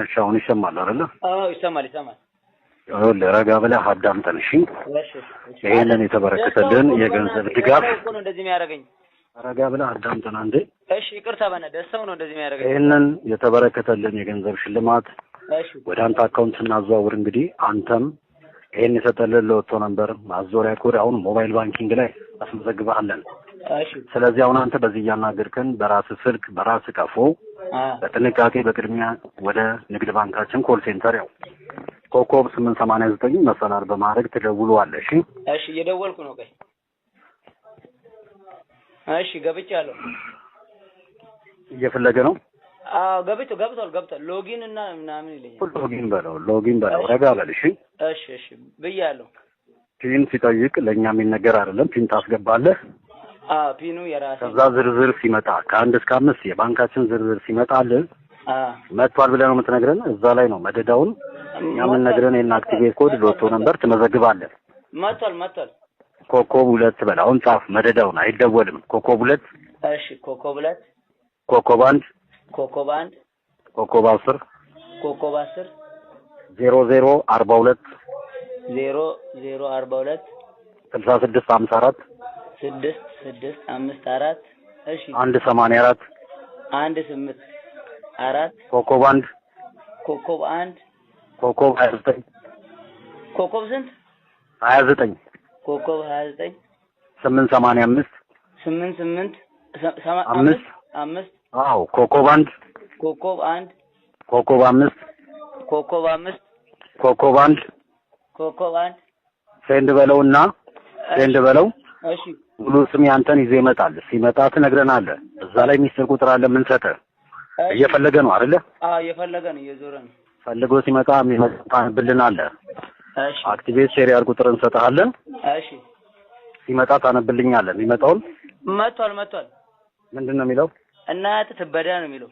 እሺ አሁን ይሰማል አይደል? አዎ ይሰማል። ለረጋ ብለህ አዳምጠን እሺ። ይሄንን የተበረከተልን የገንዘብ ድጋፍ ነው እንደዚህ የሚያደርገኝ። ረጋ ብለህ አዳምጠን አንዴ። እሺ ይቅርታ ደስታው ነው እንደዚህ የሚያደርገኝ። ይሄንን የተበረከተልን የገንዘብ ሽልማት እሺ ወደ አንተ አካውንት ስናዘዋውር እንግዲህ አንተም ይሄን የሰጠልን ለወጥቶ ነበር ማዞሪያ ኮድ አሁን ሞባይል ባንኪንግ ላይ አስመዘግበሃለን። እሺ ስለዚህ አሁን አንተ በዚህ ያናገርከን በራስ ስልክ በራስ ቀፎ በጥንቃቄ በቅድሚያ ወደ ንግድ ባንካችን ኮል ሴንተር ያው ኮኮብ 889 መሰላል በማድረግ ትደውሉዋለሽ። እሺ እየደወልኩ ነው። ቆይ እሺ ገብቻለሁ። እየፈለገ ነው? አዎ ገብቷል። ሎጊን እና ምናምን ይለኛል። ሎጊን በለው ረጋ በልሽ። እሺ ብያለሁ። ፒን ሲጠይቅ ለኛ የሚነገር አይደለም። ፒን ታስገባለህ። ፒኑ የራሴ ከዛ ዝርዝር ሲመጣ ከ1 እስከ 5 የባንካችን ዝርዝር ሲመጣልህ መጥቷል ብለህ ነው የምትነግረን። እዛ ላይ ነው መደዳውን እኛ የምንነግረን እና አክቲቬት ኮድ ሎቶ ነበር ትመዘግባለህ። መጥቷል። ኮኮብ 2 በል አሁን ጻፍ። መደዳውን አይደወልም። ኮኮብ 2 እሺ ኮኮብ 2 ኮኮብ 1 ኮኮብ 1 ኮኮብ 10 ኮኮብ 10 0042 0042 6654 6654 እሺ 184 184 ኮኮብ 1 ኮኮብ 1 ኮኮብ 29 ኮኮብ ስንት 29 ኮኮብ 29 885 5 አዎ ኮኮብ 1 ኮኮብ 1 ኮኮብ 5 ኮኮብ 5 ኮኮብ 1 ኮኮብ 1 ሴንድ በለውና ሴንድ በለው። እሺ ሙሉ ስም ያንተን ይዘህ ይመጣል። ሲመጣ ትነግረናለህ። እዛ ላይ ሚስጥር ቁጥር አለ የምንሰጥህ። እየፈለገ ነው አይደለ? እየፈለገ ነው፣ እየዞረ ነው። ፈልጎ ሲመጣ ታነብልናለህ። እሺ አክቲቬት ሼሪያል ቁጥር እንሰጥሃለን። እሺ ሲመጣ ታነብልኛለህ። የሚመጣውን መጥቷል። ምንድነው የሚለው? እናት ትበዳ ነው የሚለው።